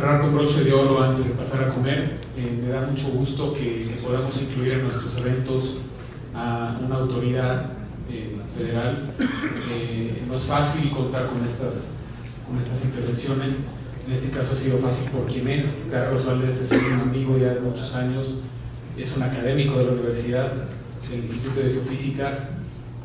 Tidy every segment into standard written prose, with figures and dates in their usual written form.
cerrar con broche de oro antes de pasar a comer. Me da mucho gusto que podamos incluir en nuestros eventos a una autoridad federal. No es fácil contar con estas intervenciones. En este caso ha sido fácil por quien es. Carlos Valdés es un amigo ya de muchos años, es un académico de la universidad, del Instituto de Geofísica,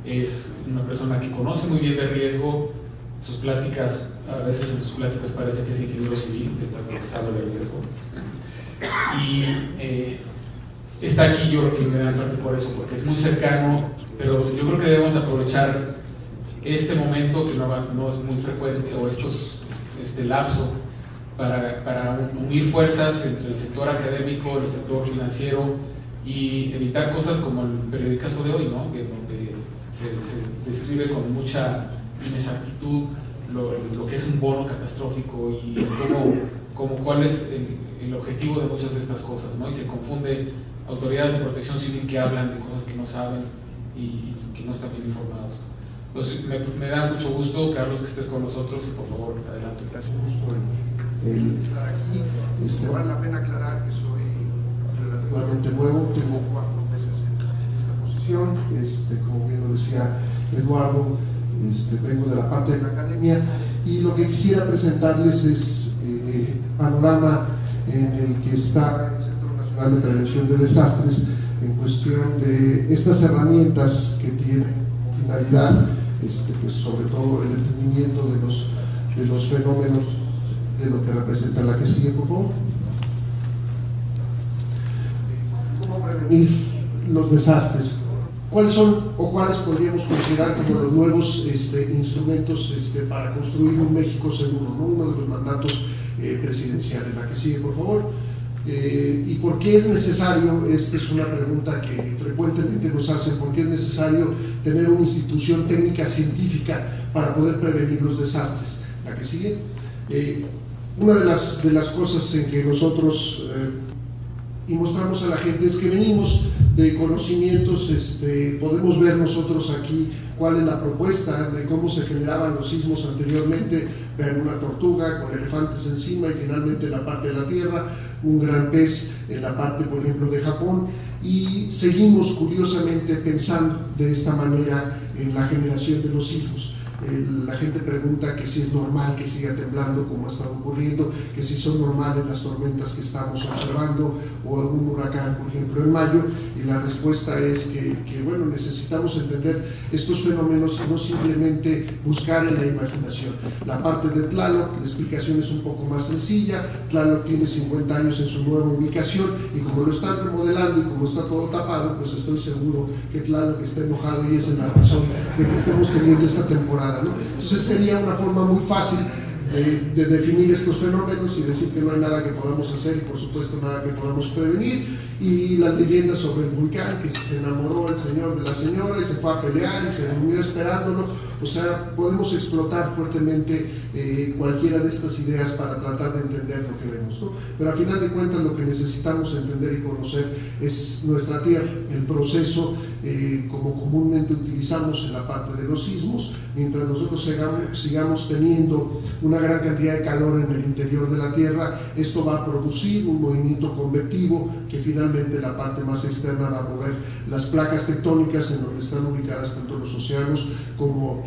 es una persona que conoce muy bien de riesgo. Sus pláticas, a veces en sus pláticas parece que es ingeniero civil, de tanto que sabe de riesgo. Y está aquí, yo creo que en gran parte por eso, porque es muy cercano, pero yo creo que debemos aprovechar este momento, que no es muy frecuente, o este lapso, para unir fuerzas entre el sector académico, el sector financiero, y evitar cosas como el periodicazo de hoy, ¿no? Donde se describe con mucha inexactitud lo que es un bono catastrófico y cuál es el objetivo de muchas de estas cosas, ¿no? Y se confunde autoridades de protección civil que hablan de cosas que no saben y que no están bien informados. Entonces me da mucho gusto, Carlos, que estés con nosotros y por favor, adelante. Gracias, un gusto el estar aquí. Vale la pena aclarar que soy relativamente nuevo, tengo 4 meses en esta posición. Como bien lo decía Eduardo, vengo de la parte de la academia y lo que quisiera presentarles es el panorama en el que está el Centro Nacional de Prevención de Desastres en cuestión de estas herramientas que tienen como finalidad, pues sobre todo el entendimiento de los fenómenos de lo que representa la que sigue, por favor. ¿Cómo prevenir los desastres? ¿Cuáles son o cuáles podríamos considerar como los nuevos instrumentos para construir un México seguro, ¿no? Uno de los mandatos presidenciales. La que sigue, por favor. ¿Y por qué es necesario? Esta es una pregunta que frecuentemente nos hacen. ¿Por qué es necesario tener una institución técnica científica para poder prevenir los desastres? La que sigue. Una de las cosas en que nosotros y mostramos a la gente es que venimos de conocimientos, podemos ver nosotros aquí cuál es la propuesta de cómo se generaban los sismos anteriormente. Vean una tortuga con elefantes encima y finalmente la parte de la tierra, un gran pez en la parte, por ejemplo, de Japón, y seguimos curiosamente pensando de esta manera en la generación de los sismos. La gente pregunta que si es normal que siga temblando como ha estado ocurriendo, que si son normales las tormentas que estamos observando o un huracán, por ejemplo, en mayo, y la respuesta es que bueno, necesitamos entender estos fenómenos y no simplemente buscar en la imaginación. La parte de Tlaloc, la explicación es un poco más sencilla. Tlaloc tiene 50 años en su nueva ubicación y como lo están remodelando y como está todo tapado, pues estoy seguro que Tlaloc está enojado y esa es la razón de que estemos teniendo esta temporada, ¿no? Entonces sería una forma muy fácil de definir estos fenómenos y decir que no hay nada que podamos hacer y por supuesto nada que podamos prevenir. Y las leyendas sobre el volcán, que se enamoró el señor de la señora y se fue a pelear y se durmió esperándolo. O sea, podemos explotar fuertemente cualquiera de estas ideas para tratar de entender lo que vemos, ¿no? Pero al final de cuentas lo que necesitamos entender y conocer es nuestra Tierra, el proceso como comúnmente utilizamos en la parte de los sismos. Mientras nosotros sigamos teniendo una gran cantidad de calor en el interior de la Tierra, esto va a producir un movimiento convectivo que finalmente la parte más externa va a mover las placas tectónicas en donde están ubicadas tanto los océanos como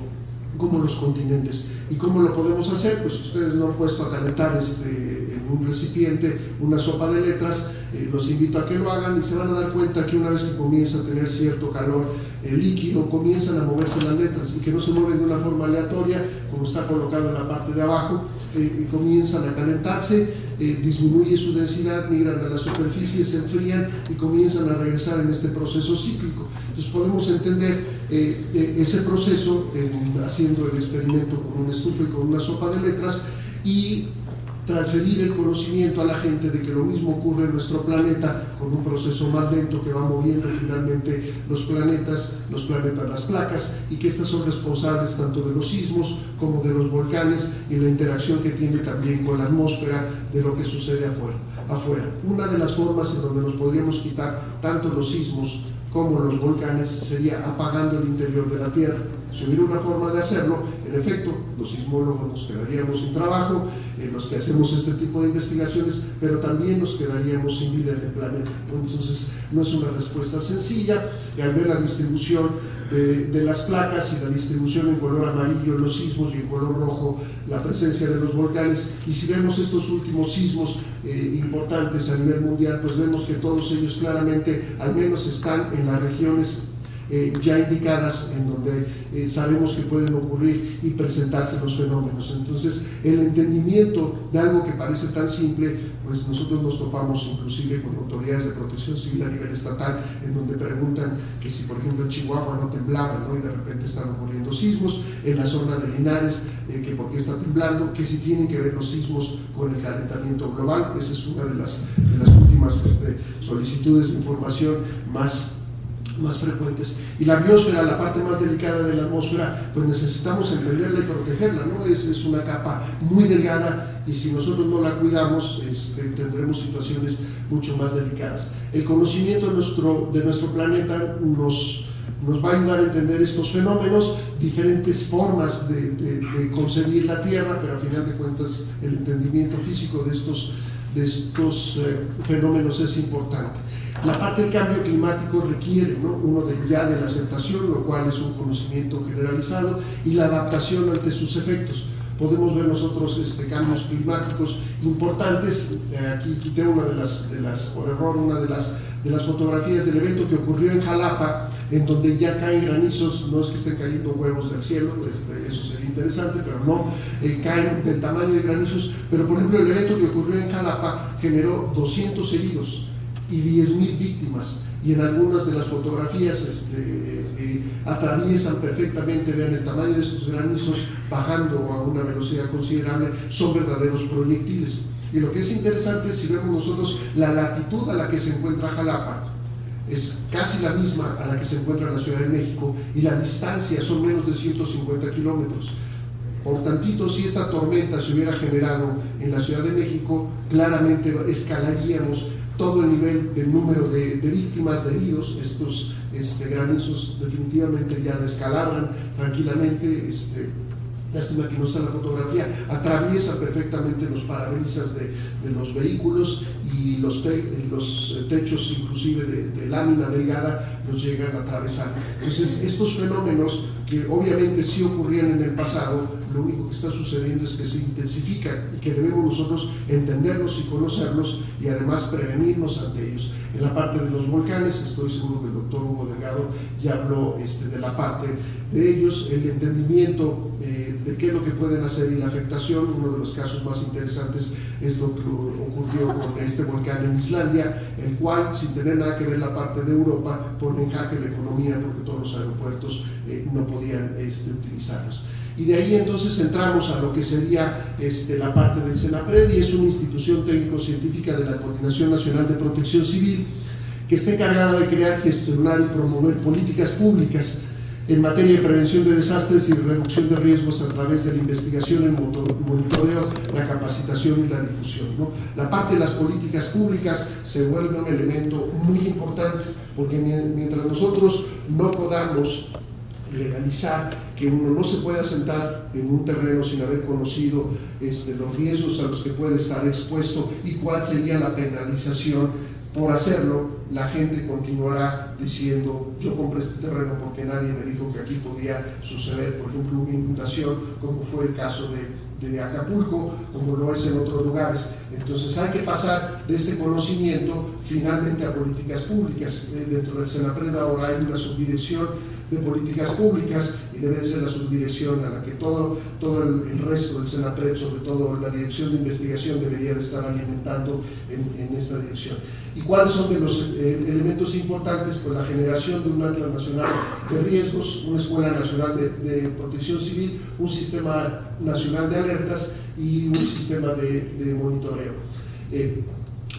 los continentes. ¿Y cómo lo podemos hacer? Pues ustedes no han puesto a calentar en un recipiente una sopa de letras. Los invito a que lo hagan y se van a dar cuenta que una vez que comienza a tener cierto calor líquido, comienzan a moverse las letras y que no se mueven de una forma aleatoria como está colocado en la parte de abajo. Comienzan a calentarse, disminuye su densidad, migran a la superficie, se enfrían y comienzan a regresar en este proceso cíclico. Entonces podemos entender ese proceso haciendo el experimento con una estufa y con una sopa de letras y transferir el conocimiento a la gente de que lo mismo ocurre en nuestro planeta con un proceso más lento que va moviendo finalmente los planetas, las placas, y que estas son responsables tanto de los sismos como de los volcanes y la interacción que tiene también con la atmósfera de lo que sucede afuera. Una de las formas en donde nos podríamos quitar tanto los sismos como los volcanes sería apagando el interior de la Tierra. Si hubiera una forma de hacerlo, En efecto, los sismólogos nos quedaríamos sin trabajo, los que hacemos este tipo de investigaciones, pero también nos quedaríamos sin vida en el planeta, ¿no? Entonces, no es una respuesta sencilla, y al ver la distribución de las placas y la distribución en color amarillo, los sismos, y en color rojo, la presencia de los volcanes, y si vemos estos últimos sismos importantes a nivel mundial, pues vemos que todos ellos claramente, al menos están en las regiones ya indicadas, en donde sabemos que pueden ocurrir y presentarse los fenómenos. Entonces, el entendimiento de algo que parece tan simple, pues nosotros nos topamos inclusive con autoridades de protección civil a nivel estatal, en donde preguntan que si, por ejemplo, en Chihuahua no temblaba, ¿no? Y de repente están ocurriendo sismos, en la zona de Linares, que por qué está temblando, que si tienen que ver los sismos con el calentamiento global. Esa es una de las últimas solicitudes de información más frecuentes. Y la biosfera, la parte más delicada de la atmósfera, pues necesitamos entenderla y protegerla, ¿no? Es una capa muy delgada, y si nosotros no la cuidamos, tendremos situaciones mucho más delicadas. El conocimiento de nuestro planeta nos va a ayudar a entender estos fenómenos, diferentes formas de concebir la Tierra, pero al final de cuentas el entendimiento físico de estos fenómenos es importante. La parte del cambio climático requiere, ¿no?, ya de la aceptación, lo cual es un conocimiento generalizado, y la adaptación ante sus efectos. Podemos ver nosotros cambios climáticos importantes. Aquí quité por error una de las fotografías del evento que ocurrió en Jalapa, en donde ya caen granizos. No es que estén cayendo huevos del cielo, eso sería interesante, pero no, caen del tamaño de granizos. Pero por ejemplo, el evento que ocurrió en Jalapa generó 200 heridos y 10,000 víctimas, y en algunas de las fotografías atraviesan perfectamente, vean el tamaño de estos granizos bajando a una velocidad considerable, son verdaderos proyectiles. Y lo que es interesante es, si vemos nosotros la latitud a la que se encuentra Jalapa, es casi la misma a la que se encuentra la Ciudad de México, y la distancia son menos de 150 kilómetros. Por tantito, si esta tormenta se hubiera generado en la Ciudad de México, claramente escalaríamos todo el nivel del número de víctimas, de heridos. Estos granizos definitivamente ya descalabran tranquilamente. Lástima que no está en la fotografía, atraviesa perfectamente los parabrisas de los vehículos, y los techos inclusive de lámina delgada los llegan a atravesar. Entonces, estos fenómenos, que obviamente sí ocurrían en el pasado, lo único que está sucediendo es que se intensifican, y que debemos nosotros entenderlos y conocerlos, y además prevenirnos ante ellos. En la parte de los volcanes, estoy seguro que el doctor Hugo Delgado ya habló de la parte de ellos, el entendimiento de qué es lo que pueden hacer, y la afectación. Uno de los casos más interesantes es lo que ocurrió con este volcán en Islandia, el cual, sin tener nada que ver la parte de Europa, pone en jaque la economía, porque todos los aeropuertos no podían utilizarlos. Y de ahí entonces entramos a lo que sería la parte del CENAPRED, y es una institución técnico-científica de la Coordinación Nacional de Protección Civil, que está encargada de crear, gestionar y promover políticas públicas en materia de prevención de desastres y reducción de riesgos a través de la investigación, el monitoreo, la capacitación y la difusión, ¿no? La parte de las políticas públicas se vuelve un elemento muy importante, porque mientras nosotros no podamos legalizar que uno no se pueda sentar en un terreno sin haber conocido los riesgos a los que puede estar expuesto y cuál sería la penalización por hacerlo, la gente continuará diciendo: yo compré este terreno porque nadie me dijo que aquí podía suceder, por ejemplo, una inundación, como fue el caso de Acapulco, como lo es en otros lugares. Entonces hay que pasar de ese conocimiento finalmente a políticas públicas. Dentro del CENAPRED ahora hay una subdirección de políticas públicas, y debe ser la subdirección a la que todo el resto del CENAPRED, sobre todo la dirección de investigación, debería de estar alimentando en esta dirección. ¿Y cuáles son de los elementos importantes? Pues la generación de un Atlas Nacional de Riesgos, una Escuela Nacional de Protección Civil, un Sistema Nacional de Alertas y un sistema de monitoreo.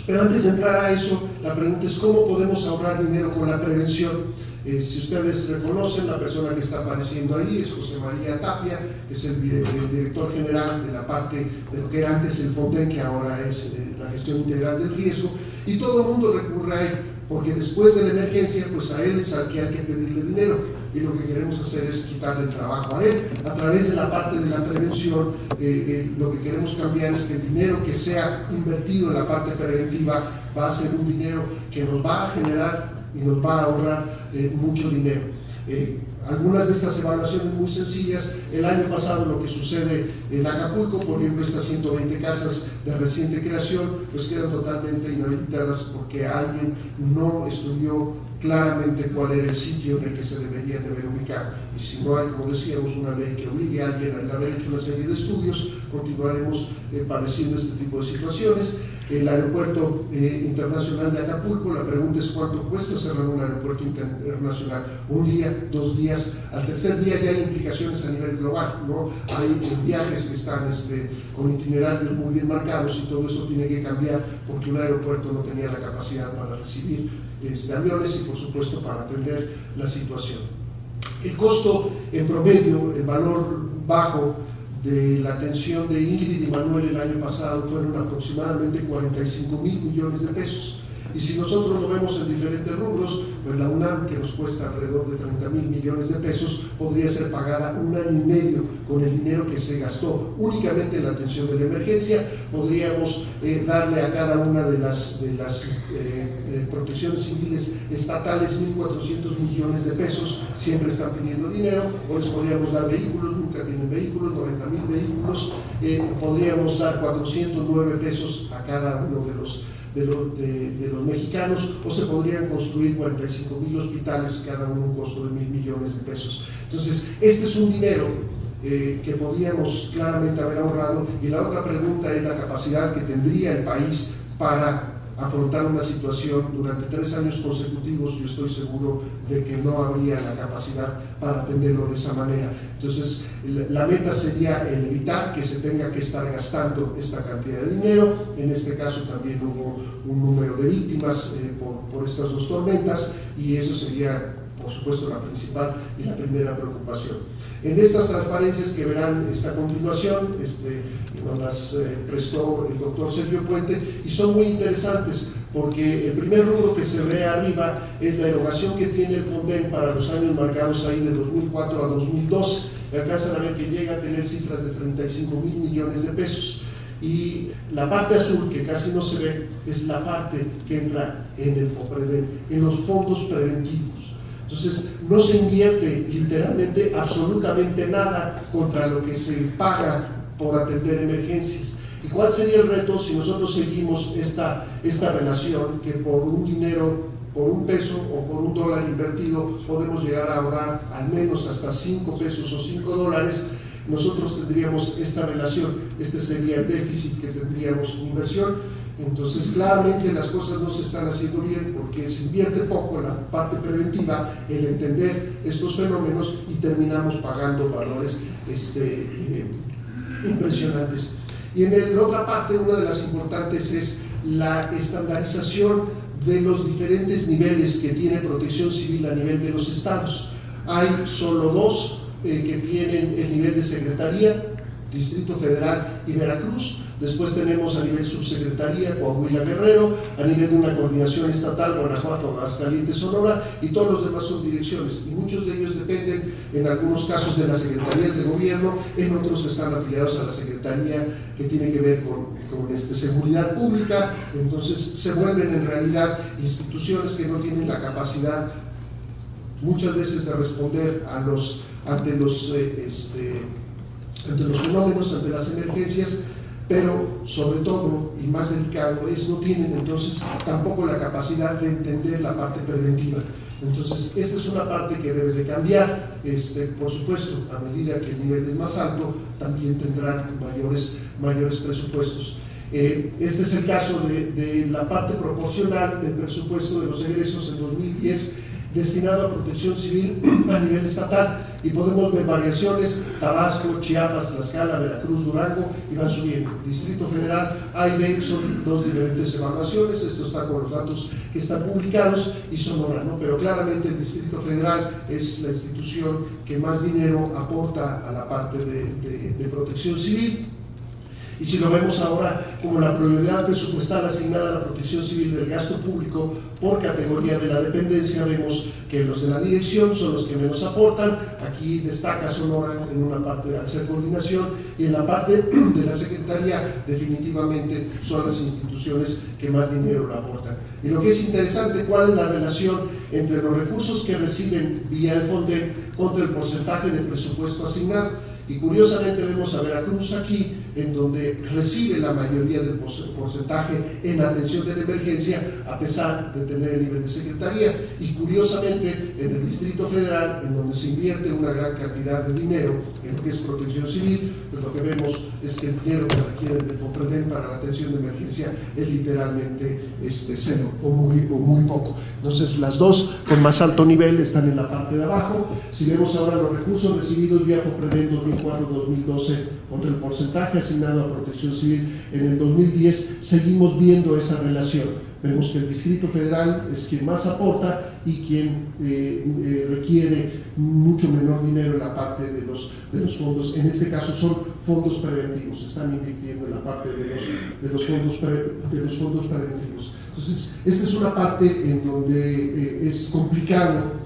Pero antes de entrar a eso, la pregunta es: ¿cómo podemos ahorrar dinero con la prevención? Si ustedes reconocen, la persona que está apareciendo ahí es José María Tapia, que es el director general de la parte de lo que era antes el FONDEN, que ahora es la gestión integral del riesgo, y todo el mundo recurre a él porque después de la emergencia, pues a él es al que hay que pedirle dinero, y lo que queremos hacer es quitarle el trabajo a él. A través de la parte de la prevención, lo que queremos cambiar es que el dinero que sea invertido en la parte preventiva va a ser un dinero que nos va a generar y nos va a ahorrar mucho dinero. Algunas de estas evaluaciones muy sencillas, el año pasado lo que sucede en Acapulco, por ejemplo, estas 120 casas de reciente creación, pues quedan totalmente inhabilitadas porque alguien no estudió claramente cuál era el sitio en el que se deberían de haber ubicado. Y si no hay, como decíamos, una ley que obligue a alguien a haber hecho una serie de estudios, continuaremos padeciendo este tipo de situaciones. El aeropuerto internacional de Acapulco, la pregunta es cuánto cuesta cerrar un aeropuerto internacional, un día, 2 días, al tercer día ya hay implicaciones a nivel global, ¿no? Hay viajes que están con itinerarios muy bien marcados y todo eso tiene que cambiar porque un aeropuerto no tenía la capacidad para recibir aviones y por supuesto para atender la situación. El costo en promedio, el valor bajo de la atención de Ingrid y Manuel el año pasado fueron aproximadamente 45,000 millones de pesos. Y si nosotros lo vemos en diferentes rubros, pues la UNAM, que nos cuesta alrededor de 30,000 millones de pesos, podría ser pagada 1 año y medio con el dinero que se gastó únicamente en la atención de la emergencia. Podríamos darle a cada una de las protecciones civiles estatales 1.400 millones de pesos, siempre están pidiendo dinero, o les podríamos dar vehículos, nunca tienen vehículos, 90,000 vehículos, podríamos dar 409 pesos a cada uno de los mexicanos, o se podrían construir 45,000 hospitales, cada uno un costo de 1,000 millones de pesos. Entonces, este es un dinero que podíamos claramente haber ahorrado, y la otra pregunta es la capacidad que tendría el país para afrontar una situación durante 3 años consecutivos. Yo estoy seguro de que no habría la capacidad para atenderlo de esa manera. Entonces, la meta sería el evitar que se tenga que estar gastando esta cantidad de dinero. En este caso también hubo un número de víctimas por estas 2 tormentas, y eso sería, por supuesto, la principal y la primera preocupación. En estas transparencias que verán a continuación, nos las prestó el doctor Sergio Puente, y son muy interesantes porque el primer rubro que se ve arriba es la erogación que tiene el Fonden para los años marcados ahí de 2004 a 2012. Alcanzan a ver que llega a tener cifras de 35,000 millones de pesos. Y la parte azul, que casi no se ve, es la parte que entra en el FOPREDEM, en los fondos preventivos. Entonces, no se invierte literalmente absolutamente nada contra lo que se paga por atender emergencias. ¿Y cuál sería el reto si nosotros seguimos esta relación, que por un dinero, por un peso o por un dólar invertido podemos llegar a ahorrar al menos hasta 5 pesos o 5 dólares? Nosotros tendríamos esta relación, este sería el déficit que tendríamos en inversión. Entonces, claramente las cosas no se están haciendo bien porque se invierte poco en la parte preventiva, el entender estos fenómenos, y terminamos pagando valores impresionantes. Y en la otra parte, una de las importantes es la estandarización de los diferentes niveles que tiene Protección Civil a nivel de los estados. Hay solo 2 que tienen el nivel de secretaría, Distrito Federal y Veracruz. Después tenemos a nivel subsecretaría Coahuila, Guerrero, a nivel de una coordinación estatal Guanajuato, Aguascalientes, Sonora, y todos los demás son direcciones, y muchos de ellos dependen en algunos casos de las secretarías de gobierno, en otros están afiliados a la secretaría que tiene que ver con seguridad pública. Entonces se vuelven en realidad instituciones que no tienen la capacidad muchas veces de responder ante los fenómenos, ante las emergencias, pero sobre todo, y más delicado, no tienen entonces tampoco la capacidad de entender la parte preventiva. Entonces, esta es una parte que debe de cambiar. Por supuesto, a medida que el nivel es más alto, también tendrán mayores presupuestos. Este es el caso de la parte proporcional del presupuesto de los egresos en 2010 destinado a protección civil a nivel estatal, y podemos ver variaciones: Tabasco, Chiapas, Tlaxcala, Veracruz, Durango, y van subiendo. Distrito Federal, A y B son 2 diferentes evaluaciones, esto está con los datos que están publicados, y Sonora, ¿no? Pero claramente el Distrito Federal es la institución que más dinero aporta a la parte de protección civil. Y si lo vemos ahora como la prioridad presupuestal asignada a la protección civil del gasto público por categoría de la dependencia, vemos que los de la dirección son los que menos aportan. Aquí destaca Sonora en una parte de hacer coordinación, y en la parte de la Secretaría definitivamente son las instituciones que más dinero la aportan. Y lo que es interesante, ¿cuál es la relación entre los recursos que reciben vía el FONDEM contra el porcentaje de presupuesto asignado? Y curiosamente vemos a Veracruz aquí, en donde recibe la mayoría del porcentaje en atención de la emergencia, a pesar de tener el nivel de secretaría. Y curiosamente en el Distrito Federal, en donde se invierte una gran cantidad de dinero en lo que es protección civil, pues lo que vemos es que el dinero que requieren del FOPREDEM para la atención de emergencia es literalmente cero o muy poco. Entonces las dos con más alto nivel están en la parte de abajo. Si vemos ahora los recursos recibidos vía FOPREDEM 2004-2012 contra el porcentaje asignado a protección civil en el 2010, seguimos viendo esa relación. Vemos que el Distrito Federal es quien más aporta y quien requiere mucho menor dinero en la parte de los fondos. En este caso son fondos preventivos, están invirtiendo en la parte de los fondos preventivos. Entonces, esta es una parte en donde es complicado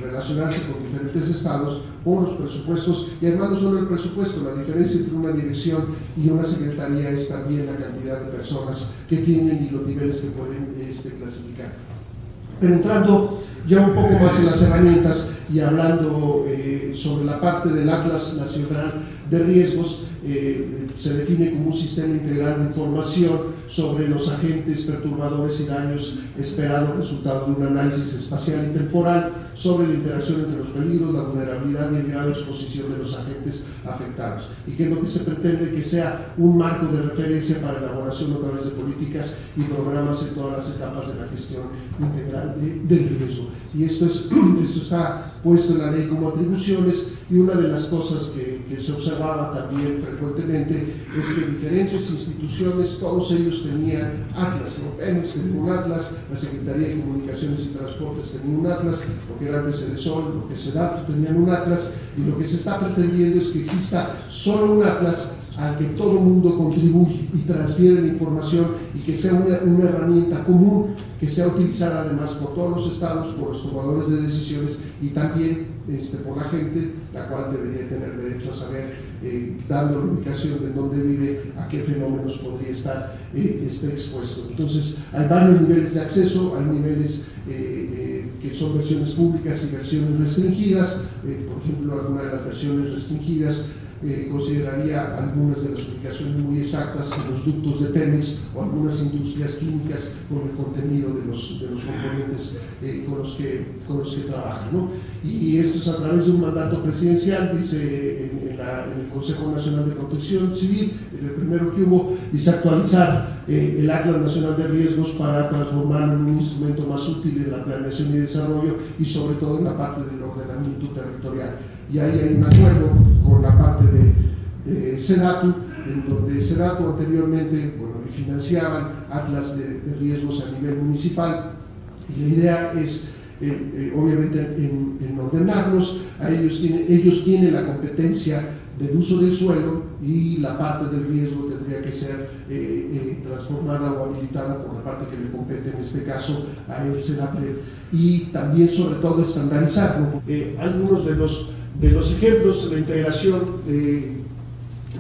relacionarse con diferentes estados por los presupuestos, y además no solo el presupuesto, la diferencia entre una dirección y una secretaría es también la cantidad de personas que tienen y los niveles que pueden clasificar. Pero entrando ya un poco más en las herramientas y hablando sobre la parte del Atlas Nacional de Riesgos, se define como un sistema integral de información sobre los agentes perturbadores y daños esperados resultado de un análisis espacial y temporal sobre la interacción entre los peligros, la vulnerabilidad y el grado de exposición de los agentes afectados. Y que es lo que se pretende que sea un marco de referencia para elaboración a través de políticas y programas en todas las etapas de la gestión integral del riesgo. Y esto está puesto en la ley como atribuciones, y una de las cosas que se observaba también frecuentemente es que diferentes instituciones, todos ellos tenían atlas, ¿no? Pemex tenía un atlas, la Secretaría de Comunicaciones y Transportes tenía un atlas, lo que era el Sedesol, lo que SEDATU tenían un atlas, y lo que se está pretendiendo es que exista solo un atlas al que todo el mundo contribuye y transfiere la información, y que sea una herramienta común que sea utilizada además por todos los estados, por los tomadores de decisiones y también por la gente, la cual debería tener derecho a saber, dando la ubicación de dónde vive, a qué fenómenos podría estar expuesto. Entonces hay varios niveles de acceso, hay niveles que son versiones públicas y versiones restringidas. Por ejemplo, alguna de las versiones restringidas consideraría algunas de las ubicaciones muy exactas en los ductos de Pemex o algunas industrias químicas con el contenido de los componentes con los que trabajan, ¿no? Y esto es a través de un mandato presidencial, dice en el Consejo Nacional de Protección Civil, el primero que hubo, dice actualizar el Atlas Nacional de Riesgos para transformarlo en un instrumento más útil en la planeación y desarrollo, y sobre todo en la parte del ordenamiento territorial. Y ahí hay un acuerdo con la parte de SEDATU, en donde SEDATU anteriormente financiaban atlas de riesgos a nivel municipal, y la idea es obviamente en ordenarlos. Ellos tienen la competencia del uso del suelo, y la parte del riesgo tendría que ser transformada o habilitada por la parte que le compete, en este caso a el SEDAPRED, y también sobre todo estandarizarlo. Algunos de los ejemplos, la integración de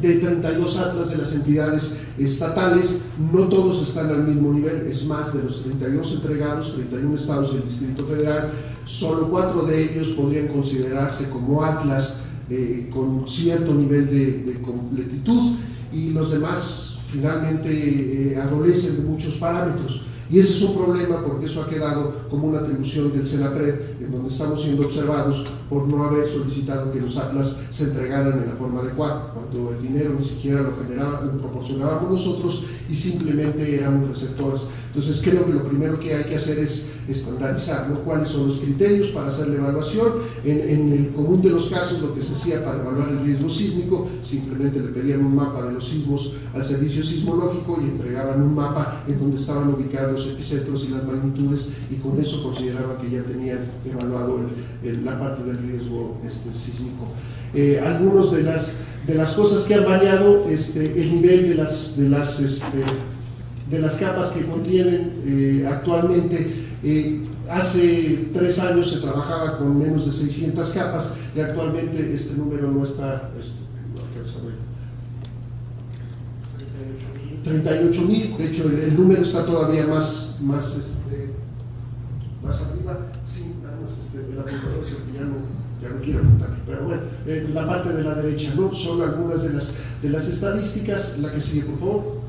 32 atlas de las entidades estatales, no todos están al mismo nivel, es más, de los 32 entregados, 31 estados del Distrito Federal, solo 4 de ellos podrían considerarse como atlas con cierto nivel de completitud, y los demás finalmente adolecen de muchos parámetros. Y ese es un problema, porque eso ha quedado como una atribución del SENAPRED, en donde estamos siendo observados por no haber solicitado que los atlas se entregaran en la forma adecuada, cuando el dinero ni siquiera lo proporcionábamos nosotros y simplemente éramos receptores. Entonces creo que lo primero que hay que hacer es estandarizar, ¿no? Cuáles son los criterios para hacer la evaluación. En el común de los casos, lo que se hacía para evaluar el riesgo sísmico, simplemente le pedían un mapa de los sismos al servicio sismológico y entregaban un mapa en donde estaban ubicados los epicentros y las magnitudes, y con eso consideraban que ya tenían evaluado la parte del riesgo sísmico. Algunos de las cosas que han variado, el nivel de las capas que contienen actualmente. Hace 3 años se trabajaba con menos de 600 capas y actualmente este número no está, 38.000, de hecho el número está todavía más arriba. Sí, nada más el apuntador es el que ya no quiere apuntar, pero bueno, la parte de la derecha, ¿no? Son algunas de las estadísticas. La que sigue, por favor.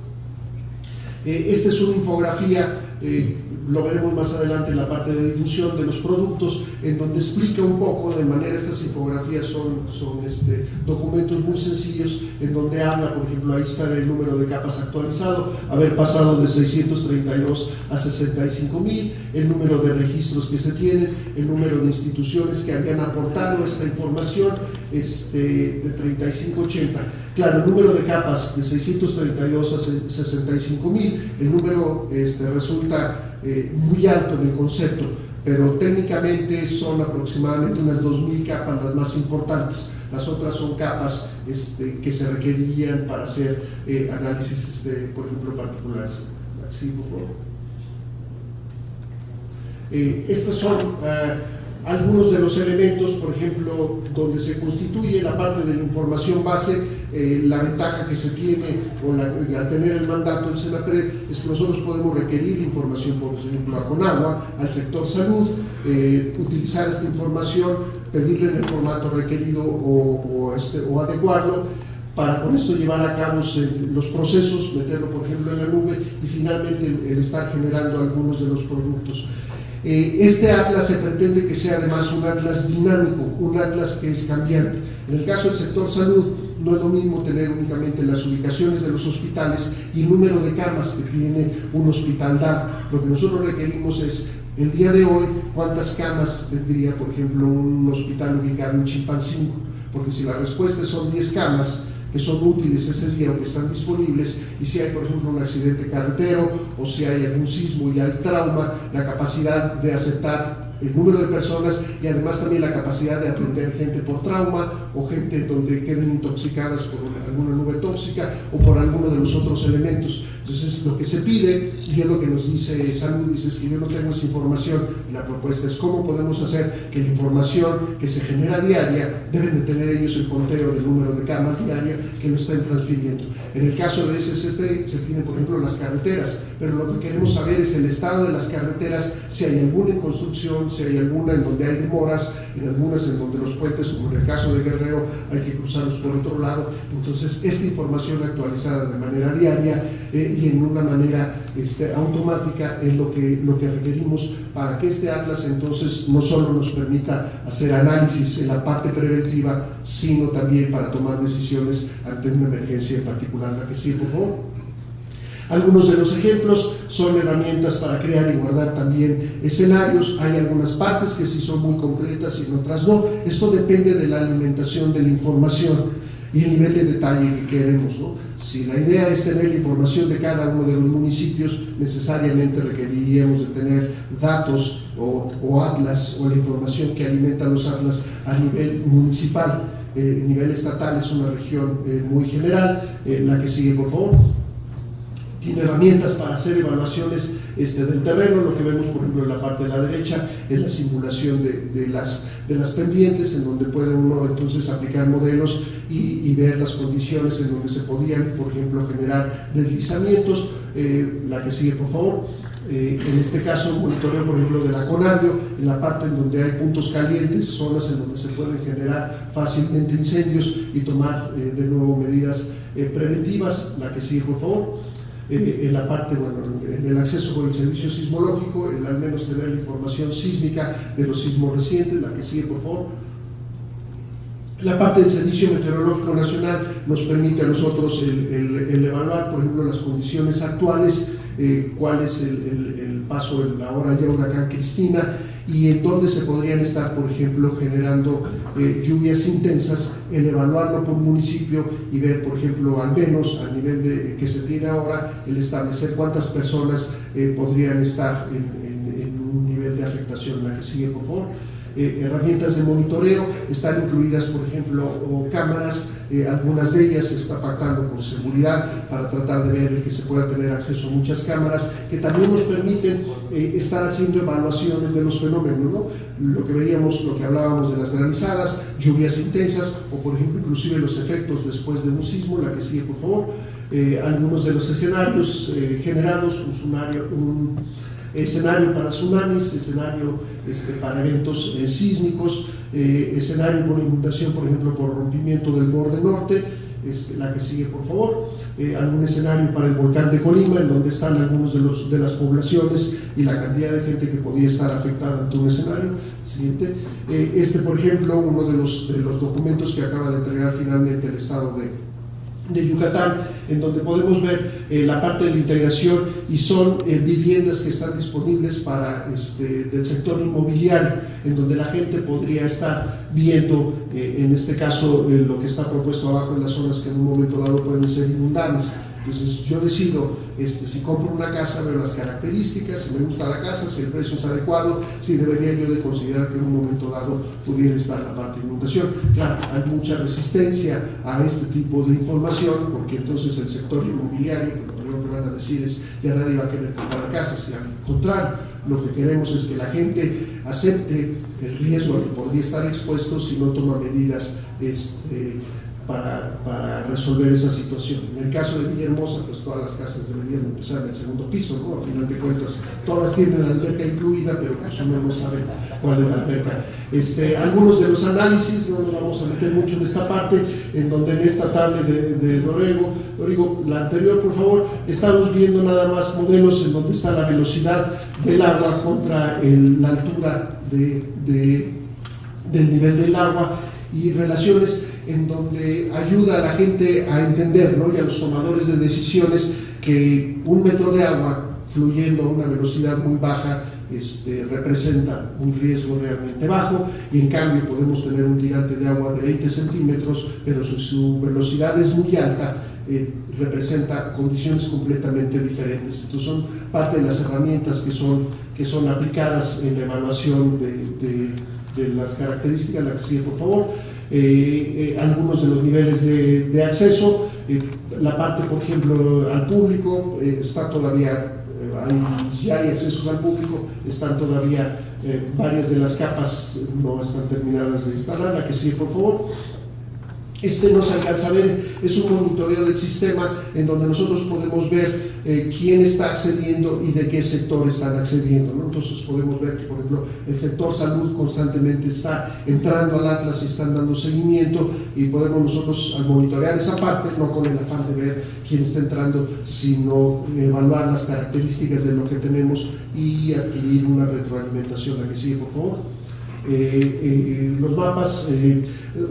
Esta es una infografía, lo veremos más adelante en la parte de difusión de los productos, en donde explica un poco, de manera, estas infografías son documentos muy sencillos, en donde habla, por ejemplo, ahí está el número de capas actualizado, haber pasado de 632 a 65.000, el número de registros que se tienen, el número de instituciones que habían aportado esta información, de 3580. Claro, el número de capas de 632 a 65.000, el número resulta muy alto en el concepto, pero técnicamente son aproximadamente unas 2.000 capas las más importantes. Las otras son capas que se requerirían para hacer análisis, por ejemplo, particulares. Sí, por favor. Estos son algunos de los elementos, por ejemplo, donde se constituye la parte de la información base. La ventaja que se tiene al tener el mandato del Senapred es que nosotros podemos requerir información, por ejemplo, a Conagua, al sector salud, utilizar esta información, pedirle en el formato requerido o adecuarlo, para con esto llevar a cabo los procesos, meterlo, por ejemplo, en la nube, y finalmente el estar generando algunos de los productos. Este atlas se pretende que sea además un atlas dinámico, un atlas que es cambiante. En el caso del sector salud, no es lo mismo tener únicamente las ubicaciones de los hospitales y el número de camas que tiene un hospital dado. Lo que nosotros requerimos es, el día de hoy, cuántas camas tendría, por ejemplo, un hospital ubicado en Chilpancingo, porque si la respuesta son 10 camas que son útiles ese día o que están disponibles, y si hay, por ejemplo, un accidente carretero o si hay algún sismo y hay trauma, la capacidad de aceptar el número de personas y además también la capacidad de atender gente por trauma o gente donde queden intoxicadas por alguna nube tóxica o por alguno de los otros elementos. Entonces, lo que se pide, y es lo que nos dice Salud, dice es que yo no tengo esa información, y la propuesta es cómo podemos hacer que la información que se genera diaria, deben de tener ellos el conteo del número de camas diaria que lo estén transfiriendo. En el caso de SST se tienen, por ejemplo, las carreteras, pero lo que queremos saber es el estado de las carreteras, si hay alguna en construcción, si hay alguna en donde hay demoras, en algunas en donde los puentes, como en el caso de Guerrero, hay que cruzarlos por otro lado. Entonces, esta información actualizada de manera diaria y en una manera automática es lo que requerimos para que este atlas entonces no solo nos permita hacer análisis en la parte preventiva, sino también para tomar decisiones ante una emergencia en particular. La que sigue, por favor. Algunos de los ejemplos son herramientas para crear y guardar también escenarios. Hay algunas partes que sí son muy completas y en otras no. Esto depende de la alimentación de la información y el nivel de detalle que queremos, ¿no? Si la idea es tener la información de cada uno de los municipios, necesariamente requeriríamos de tener datos o atlas, o la información que alimenta los atlas a nivel municipal. El nivel estatal es una región muy general. La que sigue, por favor. Tiene herramientas para hacer evaluaciones del terreno. Lo que vemos, por ejemplo, en la parte de la derecha es la simulación de las pendientes, en donde puede uno entonces aplicar modelos y ver las condiciones en donde se podían, por ejemplo, generar deslizamientos. La que sigue, por favor. En este caso, un monitoreo, por ejemplo, de la Conavio, en la parte en donde hay puntos calientes, zonas en donde se pueden generar fácilmente incendios y tomar de nuevo medidas preventivas. La que sigue, por favor. En la parte, en el acceso con el servicio sismológico, al menos tener la información sísmica de los sismos recientes. La que sigue, por favor. La parte del Servicio Meteorológico Nacional nos permite a nosotros el evaluar, por ejemplo, las condiciones actuales, cuál es el paso del ahora ya huracán Cristina, y en donde se podrían estar, por ejemplo, generando lluvias intensas, el evaluarlo por municipio y ver, por ejemplo, al menos al nivel que se tiene ahora, el establecer cuántas personas podrían estar en un nivel de afectación. La que sigue, por favor. Herramientas de monitoreo, están incluidas, por ejemplo, cámaras, algunas de ellas se está pactando con seguridad para tratar de ver que se pueda tener acceso a muchas cámaras que también nos permiten estar haciendo evaluaciones de los fenómenos, ¿no? Lo que veíamos, lo que hablábamos de las granizadas, lluvias intensas, o por ejemplo inclusive los efectos después de un sismo. La que sigue, por favor. Algunos de los escenarios generados, un escenario para tsunamis, escenario para eventos sísmicos, escenario por inundación, por ejemplo, por rompimiento del borde norte. La que sigue, por favor. Algún escenario para el volcán de Colima, en donde están algunos de las poblaciones y la cantidad de gente que podía estar afectada ante un escenario. Siguiente. Por ejemplo, uno de los documentos que acaba de entregar finalmente el Estado de Yucatán, en donde podemos ver la parte de la integración, y son viviendas que están disponibles para del sector inmobiliario, en donde la gente podría estar viendo, en este caso, lo que está propuesto abajo en las zonas que en un momento dado pueden ser inundables. Entonces yo decido, si compro una casa, veo las características, si me gusta la casa, si el precio es adecuado, si debería yo de considerar que en un momento dado pudiera estar la parte de inundación. Claro, hay mucha resistencia a este tipo de información, porque entonces el sector inmobiliario, lo primero que van a decir es, ya nadie va a querer comprar casas, y al contrario, lo que queremos es que la gente acepte el riesgo al que podría estar expuesto si no toma medidas para resolver esa situación. En el caso de Villahermosa, pues todas las casas deberían empezar en el segundo piso, ¿no? A final de cuentas, todas tienen la alberca incluida, pero pues uno no sabe cuál es la alberca. Algunos de los análisis, no nos vamos a meter mucho en esta parte, en donde en esta tabla de Dorigo, la anterior, por favor, estamos viendo nada más modelos en donde está la velocidad del agua contra la altura del nivel del agua, y relaciones en donde ayuda a la gente a entender, ¿no? Y a los tomadores de decisiones, que un metro de agua fluyendo a una velocidad muy baja representa un riesgo realmente bajo, y en cambio podemos tener un tirante de agua de 20 centímetros, pero su velocidad es muy alta, representa condiciones completamente diferentes. Entonces son parte de las herramientas que son aplicadas en la evaluación de las características. La que sigue, por favor. Algunos de los niveles de acceso, la parte, por ejemplo, al público, está todavía, ya hay accesos al público, están todavía varias de las capas no están terminadas de instalar. La que sigue, por favor. No se alcanza a ver, es un monitoreo del sistema en donde nosotros podemos ver quién está accediendo y de qué sector están accediendo, ¿no? Entonces podemos ver que, por ejemplo, el sector salud constantemente está entrando al Atlas y están dando seguimiento, y podemos nosotros, al monitorear esa parte, no con el afán de ver quién está entrando, sino evaluar las características de lo que tenemos y adquirir una retroalimentación. La que sigue, por favor. Los mapas,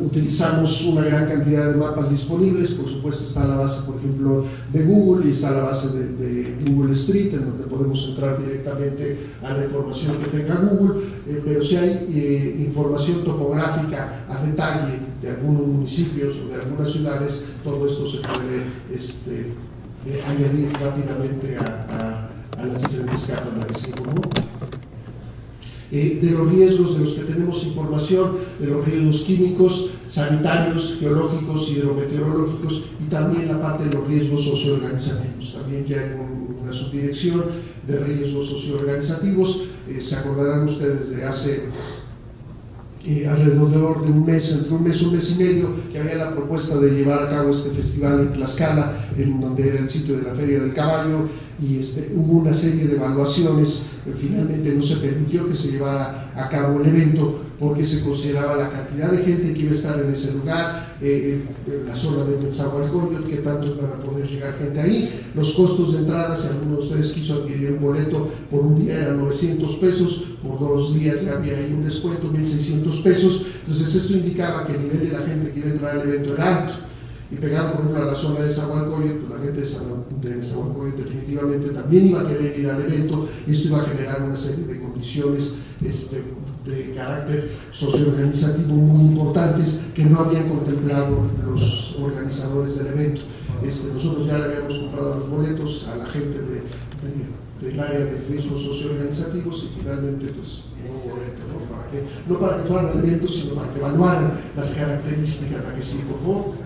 utilizamos una gran cantidad de mapas disponibles. Por supuesto está la base, por ejemplo, de Google, y está la base de Google Street, en donde podemos entrar directamente a la información que tenga Google, pero si hay información topográfica a detalle de algunos municipios o de algunas ciudades, todo esto se puede añadir rápidamente a las diferentes capas. La que sigue, ¿no? De los riesgos de los que tenemos información, de los riesgos químicos, sanitarios, geológicos, hidrometeorológicos, y también la parte de los riesgos socioorganizativos. También ya hay una subdirección de riesgos socioorganizativos. Se acordarán ustedes de hace alrededor de un mes, entre un mes y medio, que había la propuesta de llevar a cabo este festival en Tlaxcala, en donde era el sitio de la Feria del Caballo, y hubo una serie de evaluaciones. Finalmente no se permitió que se llevara a cabo el evento, porque se consideraba la cantidad de gente que iba a estar en ese lugar, la zona de Nezahualcóyotl, que tanto van a poder llegar gente ahí, los costos de entrada. Si alguno de ustedes quiso adquirir un boleto por un día, eran 900 pesos, por 2 días ya había ahí un descuento, 1,600 pesos. Entonces esto indicaba que el nivel de la gente que iba a entrar al evento era alto. y pegado por ejemplo a la zona de Nezahualcóyotl, la gente de Nezahualcóyotl definitivamente también iba a querer ir al evento, y esto iba a generar una serie de condiciones de carácter socioorganizativo muy importantes que no habían contemplado los organizadores del evento. Nosotros ya le habíamos comprado los boletos a la gente del área de riesgos socioorganizativos, y finalmente pues no hubo evento, no para que fueran al evento, sino para que evaluaran las características. La que sí, por favor.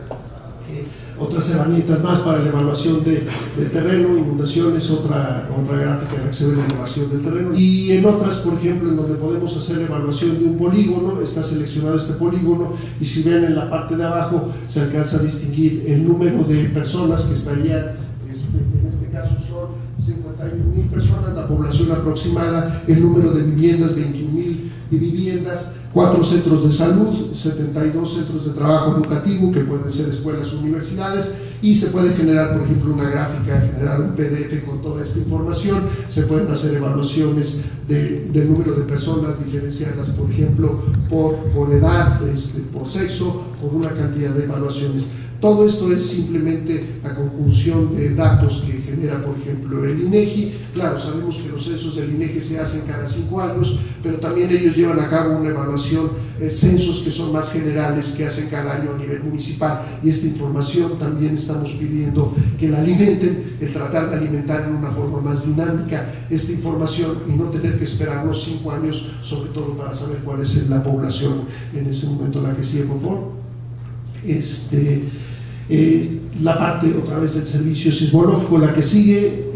Otras herramientas más para la evaluación de terreno, inundaciones, otra gráfica en la que se ve la elevación del terreno, y en otras, por ejemplo, en donde podemos hacer evaluación de un polígono. Está seleccionado este polígono, y si ven en la parte de abajo se alcanza a distinguir el número de personas que estarían, en este caso son 51,000 personas, la población aproximada, el número de viviendas, 21,000 viviendas, 4 centros de salud, 72 centros de trabajo educativo, que pueden ser escuelas o universidades, y se puede generar, por ejemplo, una gráfica, generar un PDF con toda esta información. Se pueden hacer evaluaciones del número de personas, diferenciarlas, por ejemplo, por edad, por sexo, por una cantidad de evaluaciones. Todo esto es simplemente la conjunción de datos que genera, por ejemplo, el INEGI. Claro, sabemos que los censos del INEGI se hacen cada 5 años, pero también ellos llevan a cabo una evaluación, censos que son más generales, que hacen cada año a nivel municipal, y esta información también estamos pidiendo que la alimenten, el tratar de alimentar en una forma más dinámica esta información y no tener que esperar los 5 años, sobre todo para saber cuál es la población en ese momento. La que sigue, por favor. La parte otra vez del servicio sismológico, la que sigue,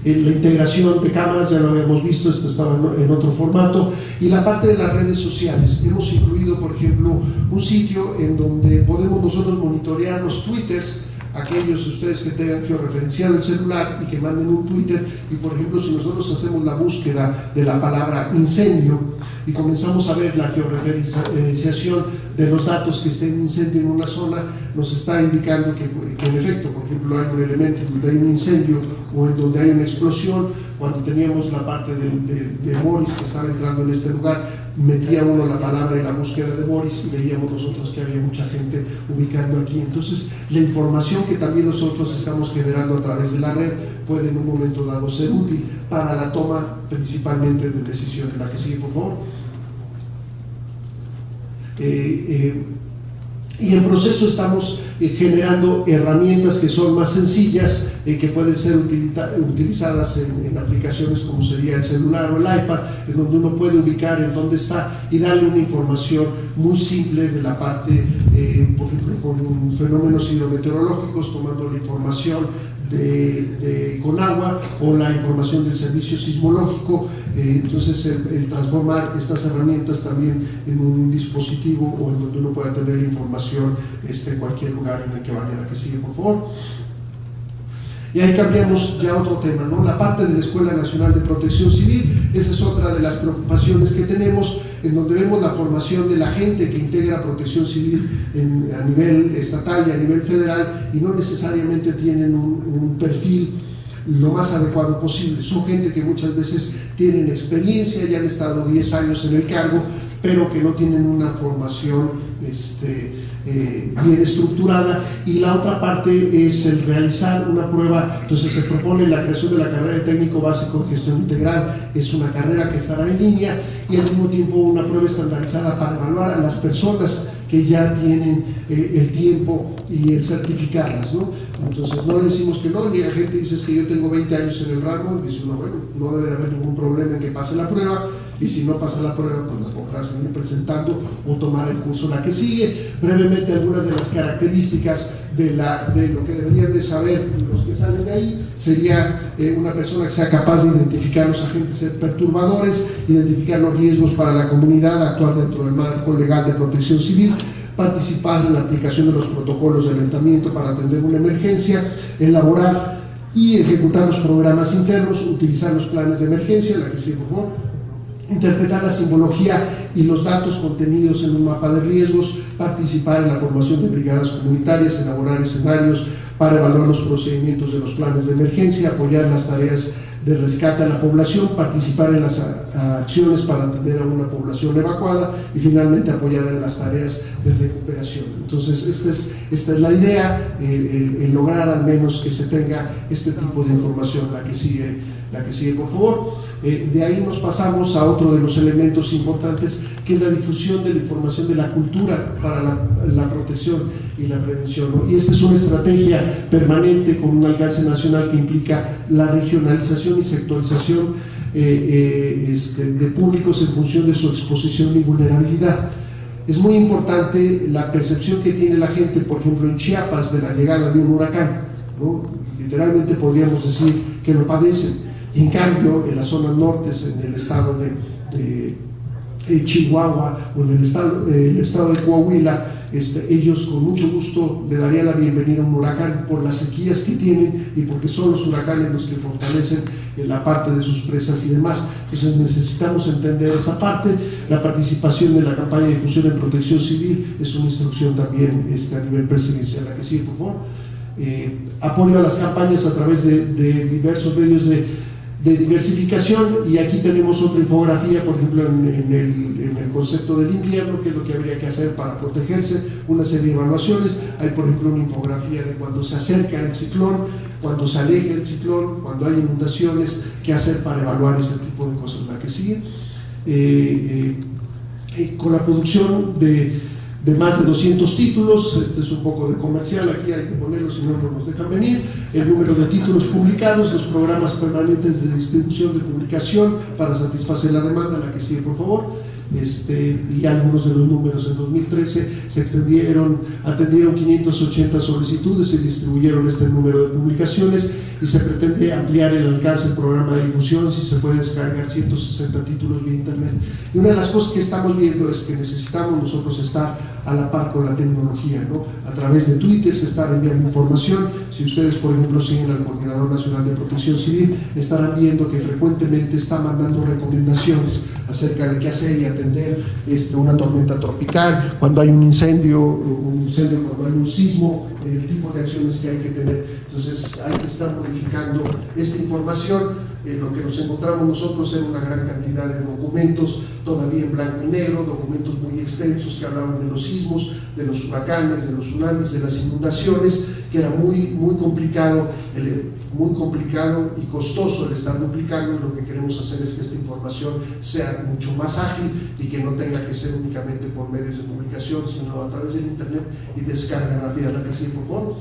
la integración de cámaras, ya lo habíamos visto, esto estaba en otro formato, y la parte de las redes sociales. Hemos incluido, por ejemplo, un sitio en donde podemos nosotros monitorear los twitters, aquellos de ustedes que tengan georreferenciado el celular y que manden un Twitter, y por ejemplo, si nosotros hacemos la búsqueda de la palabra incendio y comenzamos a ver la georreferenciación de los datos que esté en incendio en una zona, nos está indicando que en efecto, por ejemplo, hay un elemento donde hay un incendio o en donde hay una explosión. Cuando teníamos la parte de Boris que estaba entrando en este lugar, metía uno la palabra y la búsqueda de Boris, y veíamos nosotros que había mucha gente ubicando aquí. Entonces, la información que también nosotros estamos generando a través de la red puede en un momento dado ser útil para la toma principalmente de decisiones. La que sigue, por favor. Y en proceso estamos generando herramientas que son más sencillas, que pueden ser utilizadas en aplicaciones como sería el celular o el iPad, en donde uno puede ubicar en dónde está y darle una información muy simple de la parte, por ejemplo, con fenómenos hidrometeorológicos, tomando la información con agua o la información del servicio sismológico. Entonces el transformar estas herramientas también en un dispositivo o en donde uno pueda tener información en cualquier lugar en el que vaya. La que sigue, por favor. Y ahí cambiamos ya otro tema, ¿no? La parte de la Escuela Nacional de Protección Civil. Esa es otra de las preocupaciones que tenemos, en donde vemos la formación de la gente que integra Protección Civil a nivel estatal y a nivel federal, y no necesariamente tienen un perfil lo más adecuado posible. Son gente que muchas veces tienen experiencia, ya han estado 10 años en el cargo, pero que no tienen una formación bien estructurada. Y la otra parte es el realizar una prueba. Entonces se propone la creación de la carrera de técnico básico en gestión integral. Es una carrera que estará en línea y al mismo tiempo una prueba estandarizada para evaluar a las personas que ya tienen el tiempo y el certificarlas, ¿no? Entonces no le decimos que no, llega gente y dice que yo tengo 20 años en el rango, y dice uno, bueno, no debe de haber ningún problema en que pase la prueba, y si no pasa la prueba, pues la podrá seguir presentando o tomar el curso. La que sigue, brevemente algunas de las características de lo que deberían de saber los que salen de ahí, sería una persona que sea capaz de identificar los agentes perturbadores, identificar los riesgos para la comunidad, actuar dentro del marco legal de protección civil, participar en la aplicación de los protocolos de alertamiento para atender una emergencia, elaborar y ejecutar los programas internos, utilizar los planes de emergencia. La que sigue, por favor. Interpretar la simbología y los datos contenidos en un mapa de riesgos, participar en la formación de brigadas comunitarias, elaborar escenarios para evaluar los procedimientos de los planes de emergencia, apoyar las tareas de rescate a la población, participar en las acciones para atender a una población evacuada y finalmente apoyar en las tareas de recuperación. Entonces esta es la idea, el lograr al menos que se tenga este tipo de información. La que sigue por favor. De ahí nos pasamos a otro de los elementos importantes, que es la difusión de la información de la cultura para la protección y la prevención, ¿no? Y esta es una estrategia permanente con un alcance nacional que implica la regionalización y sectorización de públicos en función de su exposición y vulnerabilidad. Es muy importante la percepción que tiene la gente, por ejemplo, en Chiapas, de la llegada de un huracán, ¿no? Literalmente podríamos decir que lo padecen. Y en cambio, en las zonas nortes, en el estado de Chihuahua o en el estado de Coahuila, ellos con mucho gusto le darían la bienvenida a un huracán por las sequías que tienen y porque son los huracanes los que fortalecen la parte de sus presas y demás. Entonces necesitamos entender esa parte. La participación en la campaña de difusión en protección civil es una instrucción también a nivel presidencial. La que sigue, por favor. Apoyo a las campañas a través de diversos medios de diversificación, y aquí tenemos otra infografía, por ejemplo, en el concepto del invierno, que es lo que habría que hacer para protegerse, una serie de evaluaciones. Hay, por ejemplo, una infografía de cuando se acerca el ciclón, cuando se aleja el ciclón, cuando hay inundaciones, qué hacer para evaluar ese tipo de cosas. La que sigue, con la producción de más de 200 títulos, este es un poco de comercial, aquí hay que ponerlo, si no, no nos dejan venir, el número de títulos publicados, los programas permanentes de distribución de publicación para satisfacer la demanda. La que sigue, por favor. Y algunos de los números. En 2013 se atendieron 580 solicitudes, se distribuyeron este número de publicaciones y se pretende ampliar el alcance del programa de difusión, si se puede descargar 160 títulos vía internet. Y una de las cosas que estamos viendo es que necesitamos nosotros estar a la par con la tecnología, ¿no? A través de Twitter se está enviando información. Si ustedes, por ejemplo, siguen al Coordinador Nacional de Protección Civil, estarán viendo que frecuentemente está mandando recomendaciones acerca de qué hacer y atender una tormenta tropical, cuando hay un incendio, cuando hay un sismo, el tipo de acciones que hay que tener. Entonces hay que estar modificando esta información. Lo que nos encontramos nosotros era una gran cantidad de documentos, todavía en blanco y negro, documentos muy extensos que hablaban de los sismos, de los huracanes, de los tsunamis, de las inundaciones, que era muy complicado y costoso el estar duplicando. Y lo que queremos hacer es que esta información sea mucho más ágil y que no tenga que ser únicamente por medios de comunicación, sino a través del internet y descarga rápida. La que sigue, por favor.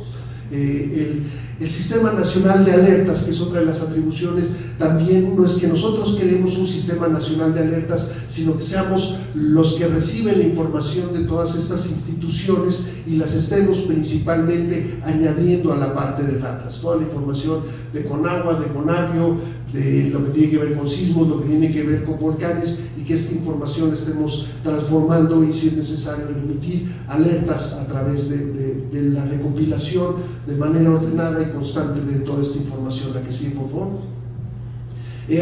El Sistema Nacional de Alertas, que es otra de las atribuciones, también no es que nosotros queremos un Sistema Nacional de Alertas, sino que seamos los que reciben la información de todas estas instituciones y las estemos principalmente añadiendo a la parte del Atlas. Toda la información de Conagua, de Conavio, de lo que tiene que ver con sismos, lo que tiene que ver con volcanes, y que esta información estemos transformando y, si es necesario, emitir alertas a través de la recopilación de manera ordenada y constante de toda esta información. La que sigue, por favor.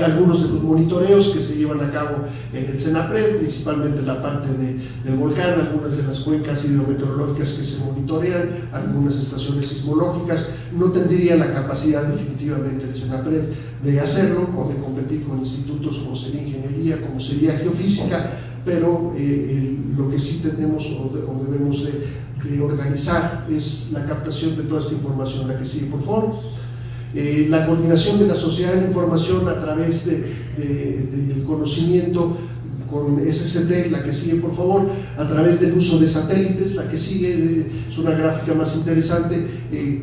Algunos de los monitoreos que se llevan a cabo en el CENAPRED, principalmente la parte del volcán, algunas de las cuencas hidrometeorológicas que se monitorean, algunas estaciones sismológicas. No tendría la capacidad definitivamente el CENAPRED de hacerlo o de competir con institutos como sería ingeniería, como sería geofísica, pero lo que sí tenemos o debemos de organizar es la captación de toda esta información. La que sigue, por favor. La coordinación de la sociedad de la información a través del conocimiento con SST. La que sigue, por favor. A través del uso de satélites. La que sigue es una gráfica más interesante.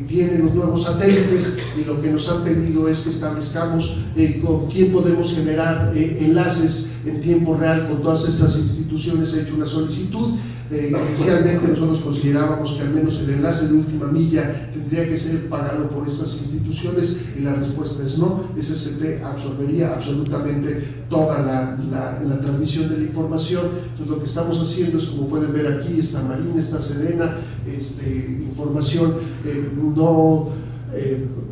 Tienen los nuevos satélites y lo que nos han pedido es que establezcamos con quién podemos generar enlaces en tiempo real con todas estas instituciones. He hecho una solicitud. Inicialmente nosotros considerábamos que al menos el enlace de última milla tendría que ser pagado por estas instituciones, y la respuesta es no. SST absorbería absolutamente toda la transmisión de la información. Entonces lo que estamos haciendo es, como pueden ver aquí, está Marina, está Sedena, información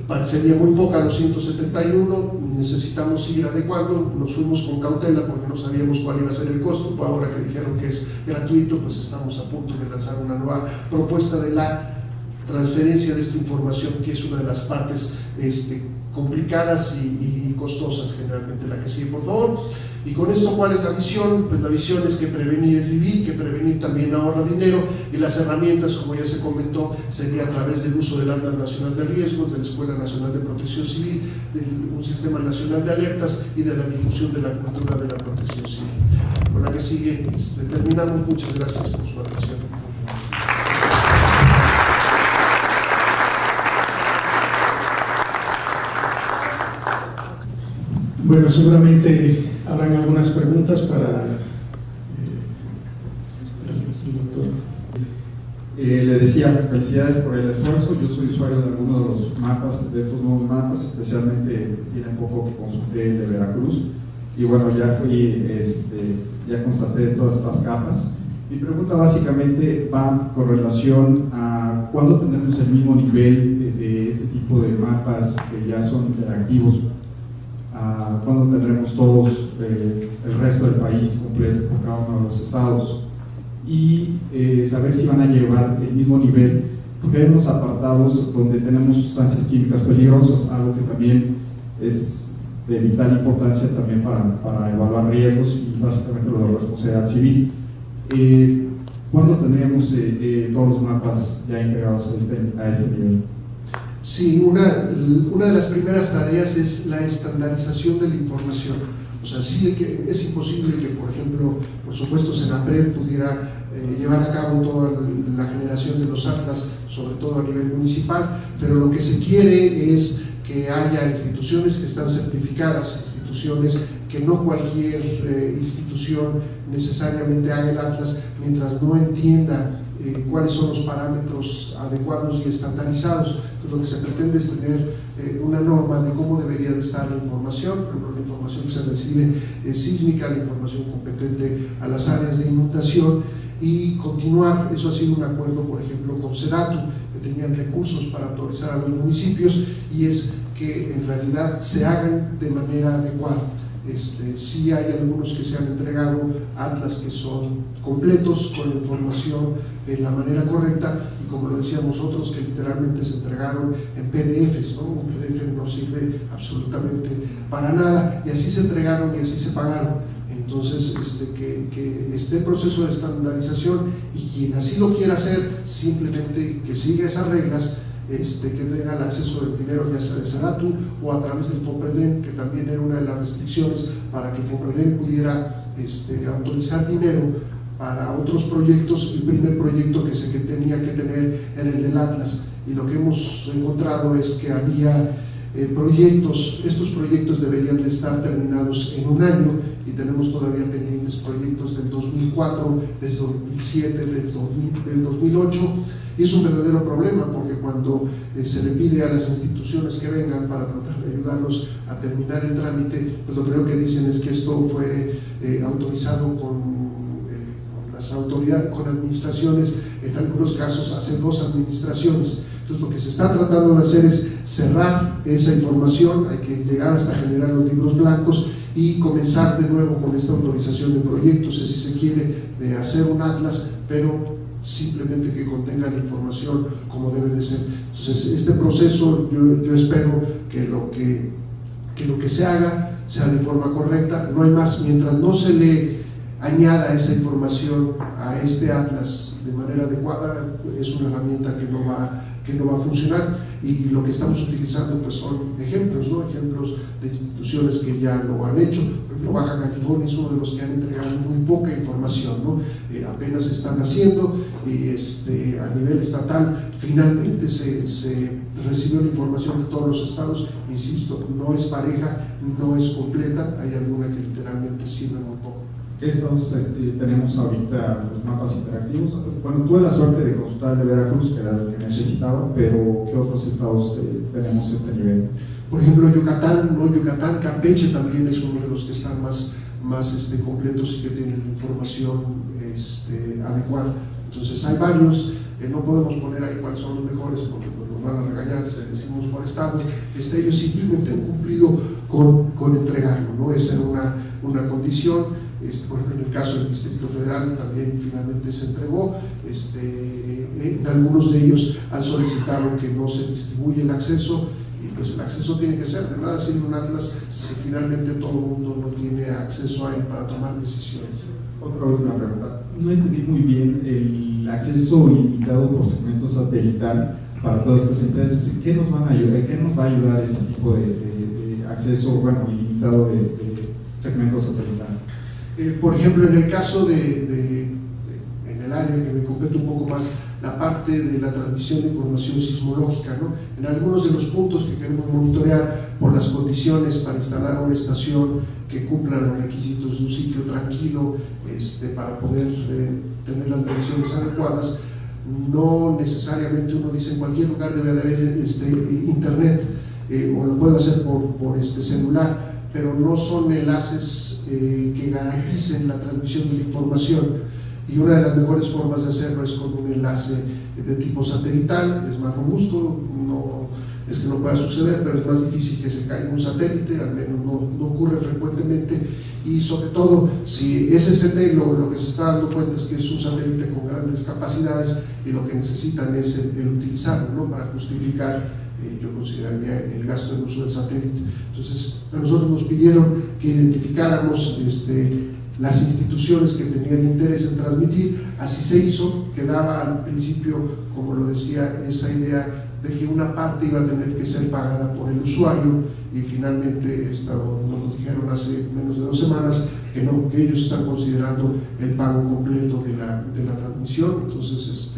parecería muy poca, 271, necesitamos seguir adecuando. Nos fuimos con cautela porque no sabíamos cuál iba a ser el costo, pues ahora que dijeron que es gratuito, pues estamos a punto de lanzar una nueva propuesta de la transferencia de esta información, que es una de las partes complicadas y costosas generalmente. La que sigue, por favor. Y con esto, ¿cuál es la visión? Pues la visión es que prevenir es vivir, que prevenir también ahorra dinero, y las herramientas, como ya se comentó, sería a través del uso del Atlas Nacional de Riesgos, de la Escuela Nacional de Protección Civil, de un Sistema Nacional de Alertas y de la difusión de la cultura de la protección civil. Con la que sigue terminamos. Muchas gracias por su atención. Bueno, seguramente habrán algunas preguntas para el doctor. Le decía, felicidades por el esfuerzo. Yo soy usuario de algunos de los mapas, de estos nuevos mapas, especialmente tiene un poco que consulté el de Veracruz, y bueno, ya fui, ya constaté todas estas capas. Mi pregunta básicamente va con relación a cuándo tendremos el mismo nivel de este tipo de mapas que ya son interactivos. Cuándo tendremos todos el resto del país completo por cada uno de los estados, y saber si van a llevar el mismo nivel, porque hay unos apartados donde tenemos sustancias químicas peligrosas, algo que también es de vital importancia también para evaluar riesgos y básicamente lo de responsabilidad civil. ¿Cuándo tendríamos todos los mapas ya integrados a este nivel? Sí, una de las primeras tareas es la estandarización de la información. O sea, sí es imposible que, por ejemplo, por supuesto, Senapred pudiera llevar a cabo toda la generación de los atlas, sobre todo a nivel municipal, pero lo que se quiere es que haya instituciones que están certificadas, instituciones que no cualquier institución necesariamente haga el atlas mientras no entienda cuáles son los parámetros adecuados y estandarizados. Entonces, lo que se pretende es tener una norma de cómo debería de estar la información, por ejemplo, la información que se recibe sísmica, la información competente a las áreas de inundación, y continuar. Eso ha sido un acuerdo, por ejemplo, con SEDATU, que tenían recursos para autorizar a los municipios, y es que en realidad se hagan de manera adecuada. Sí hay algunos que se han entregado atlas que son completos con la información en la manera correcta, y como lo decíamos, otros que literalmente se entregaron en PDFs, ¿no? Un PDF no sirve absolutamente para nada, y así se entregaron y así se pagaron. Entonces, que esté el proceso de estandarización, y quien así lo quiera hacer, simplemente que siga esas reglas, que tenga el acceso del dinero, ya sea de SEDATU o a través del FOPREDEM, que también era una de las restricciones para que FOPREDEM pudiera autorizar dinero para otros proyectos. El primer proyecto que tenía que tener era el del Atlas, y lo que hemos encontrado es que había estos proyectos deberían de estar terminados en un año, y tenemos todavía pendientes proyectos del 2004, desde 2007, del 2008, y es un verdadero problema, porque cuando se le pide a las instituciones que vengan para tratar de ayudarlos a terminar el trámite, pues lo primero que dicen es que esto fue autorizado con las autoridades, con administraciones, en algunos casos hace 2 administraciones. Entonces, lo que se está tratando de hacer es cerrar esa información. Hay que llegar hasta generar los libros blancos y comenzar de nuevo con esta autorización de proyectos, si se quiere, de hacer un atlas, pero simplemente que contenga la información como debe de ser. Entonces, este proceso yo espero que lo que se haga sea de forma correcta. No hay más, mientras no se le añada esa información a este atlas de manera adecuada, es una herramienta que no va a funcionar. Y lo que estamos utilizando pues son ejemplos, ¿no? Ejemplos de instituciones que ya lo han hecho. Por ejemplo, Baja California es uno de los que han entregado muy poca información, ¿no? Apenas se están haciendo, y a nivel estatal finalmente se recibió la información de todos los estados. Insisto, no es pareja, no es completa, hay alguna que literalmente sirve muy poco. ¿Qué estados tenemos ahorita los mapas interactivos? Bueno, tuve la suerte de consultar el de Veracruz, que era el que necesitaba, pero ¿qué otros estados tenemos este nivel? Por ejemplo, Yucatán, Campeche también es uno de los que están más completos y que tienen información adecuada. Entonces hay varios, no podemos poner ahí cuáles son los mejores, porque pues, nos van a regañar si decimos por estado. Ellos simplemente han cumplido con entregarlo, ¿no? Esa era una condición. por ejemplo, en el caso del Distrito Federal también finalmente se entregó. En algunos de ellos han solicitado que no se distribuya el acceso, y pues el acceso tiene que ser, de nada sirve un atlas si finalmente todo el mundo no tiene acceso a él para tomar decisiones. Otra última pregunta. No entendí muy bien el acceso ilimitado por segmento satelital para todas estas empresas. ¿Qué nos van a ayudar? ¿Qué nos va a ayudar ese tipo de acceso, bueno, ilimitado de segmento satelital? Por ejemplo, en el caso en el área que me compete un poco más, la parte de la transmisión de información sismológica, ¿no? En algunos de los puntos que queremos monitorear por las condiciones para instalar una estación que cumpla los requisitos de un sitio tranquilo, para poder tener las mediciones adecuadas, no necesariamente uno dice en cualquier lugar debe de haber internet, o lo puedo hacer por celular, pero no son enlaces que garanticen la transmisión de la información, y una de las mejores formas de hacerlo es con un enlace de tipo satelital. Es más robusto, no es que no pueda suceder, pero es más difícil que se caiga un satélite, al menos no ocurre frecuentemente, y sobre todo si SST lo que se está dando cuenta es que es un satélite con grandes capacidades y lo que necesitan es el utilizarlo, ¿no? Para justificar, yo consideraría, el gasto en uso del satélite. Entonces a nosotros nos pidieron que identificáramos las instituciones que tenían interés en transmitir. Así se hizo. Quedaba al principio, como lo decía, esa idea de que una parte iba a tener que ser pagada por el usuario, y finalmente nos dijeron hace menos de 2 semanas que no, que ellos están considerando el pago completo de la transmisión. Entonces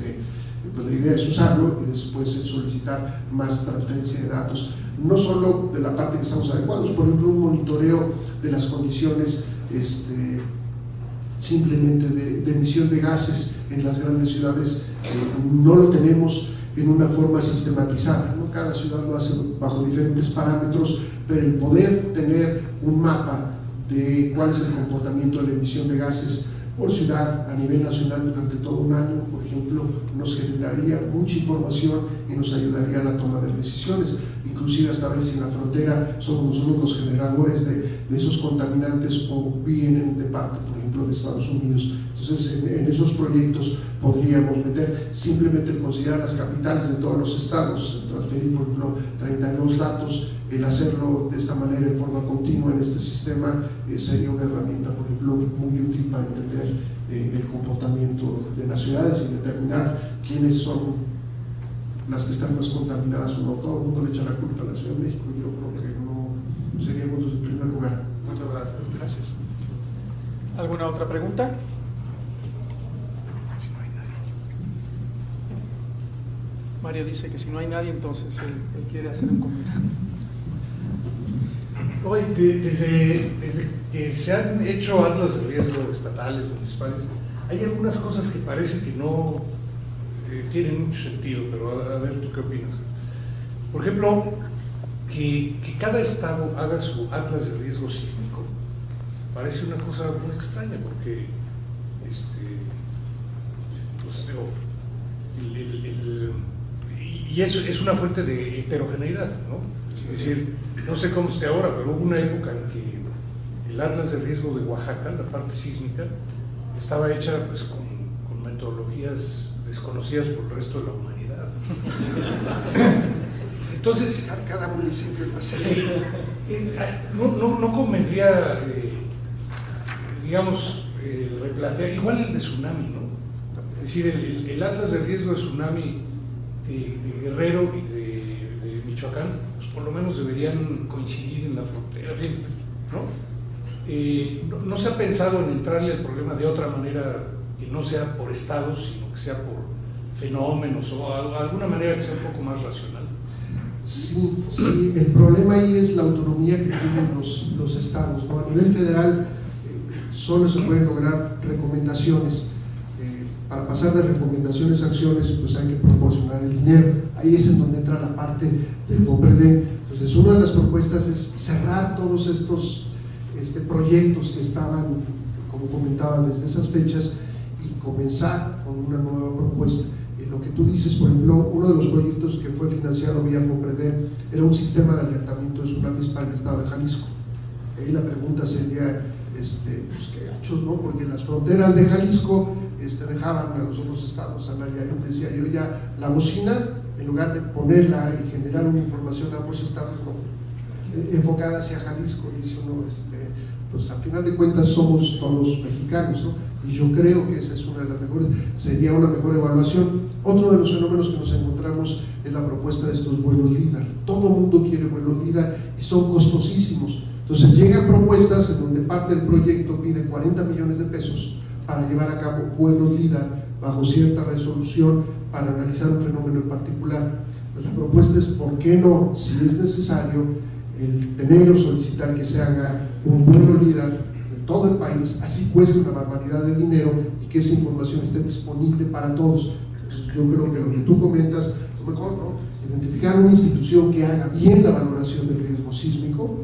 pues la idea es usarlo y después solicitar más transferencia de datos, no solo de la parte que estamos adecuados, por ejemplo un monitoreo de las condiciones simplemente de emisión de gases en las grandes ciudades, no lo tenemos en una forma sistematizada, ¿no? Cada ciudad lo hace bajo diferentes parámetros, pero el poder tener un mapa de cuál es el comportamiento de la emisión de gases por ciudad a nivel nacional durante todo un año, por ejemplo, nos generaría mucha información y nos ayudaría a la toma de decisiones, inclusive hasta ver si en la frontera somos nosotros los generadores de esos contaminantes o vienen de parte, por ejemplo, de Estados Unidos. Entonces, en esos proyectos podríamos meter simplemente el considerar las capitales de todos los estados, transferir, por ejemplo, 32 datos. El hacerlo de esta manera en forma continua en este sistema sería una herramienta, por ejemplo, muy útil para entender el comportamiento de las ciudades y determinar quiénes son las que están más contaminadas o no. Todo el mundo le echa la culpa a la Ciudad de México, y yo creo que no seríamos en primer lugar. Muchas gracias. Gracias. ¿Alguna otra pregunta? Mario dice que si no hay nadie, entonces él quiere hacer un comentario. Hoy, desde que se han hecho atlas de riesgo estatales, municipales, hay algunas cosas que parece que no tienen mucho sentido, pero a ver, ¿tú qué opinas? Por ejemplo, que cada estado haga su atlas de riesgo sísmico parece una cosa muy extraña, porque pues digo, y eso es una fuente de heterogeneidad, ¿no? Es decir, no sé cómo esté ahora, pero hubo una época en que el atlas de riesgo de Oaxaca, la parte sísmica, estaba hecha pues con metodologías desconocidas por el resto de la humanidad. Entonces, cada municipio lo hace. sí, no convendría, digamos, replantear, igual el de tsunami, ¿no? Es decir, el atlas de riesgo de tsunami de Guerrero y de Michoacán, pues por lo menos deberían coincidir en la frontera, ¿no? No se ha pensado en entrarle al problema de otra manera, que no sea por estados, sino que sea por fenómenos o alguna manera que sea un poco más racional. Sí, el problema ahí es la autonomía que tienen los estados, ¿no? A nivel federal solo se pueden lograr recomendaciones. Para pasar de recomendaciones a acciones, pues hay que proporcionar el dinero. Ahí es en donde entra la parte del FOPREDEM. Entonces, una de las propuestas es cerrar todos estos proyectos que estaban, como comentaba, desde esas fechas, y comenzar con una nueva propuesta. Lo que tú dices, por ejemplo, uno de los proyectos que fue financiado vía FOPREDEM era un sistema de alertamiento de tsunamis para el estado de Jalisco. Ahí la pregunta sería, pues que hechos, ¿no? Porque las fronteras de Jalisco dejaban a los otros estados a la gente decía yo ya la bocina, en lugar de ponerla y generar una información a ambos estados, no, enfocada hacia Jalisco, dice uno, pues al final de cuentas somos todos mexicanos, ¿no? Y yo creo que esa es una de las mejores, sería una mejor evaluación. Otro de los fenómenos que nos encontramos es la propuesta de estos vuelos LIDAR. Todo el mundo quiere vuelos LIDAR y son costosísimos. Entonces llegan propuestas en donde parte del proyecto pide 40 millones de pesos para llevar a cabo vuelos LIDAR bajo cierta resolución para analizar un fenómeno en particular. Pues la propuesta es, ¿por qué no, si es necesario, el tener o solicitar que se haga un vuelo LIDAR de todo el país, así cuesta una barbaridad de dinero y que esa información esté disponible para todos? Entonces, yo creo que lo que tú comentas, lo mejor, ¿no? Identificar una institución que haga bien la valoración del riesgo sísmico.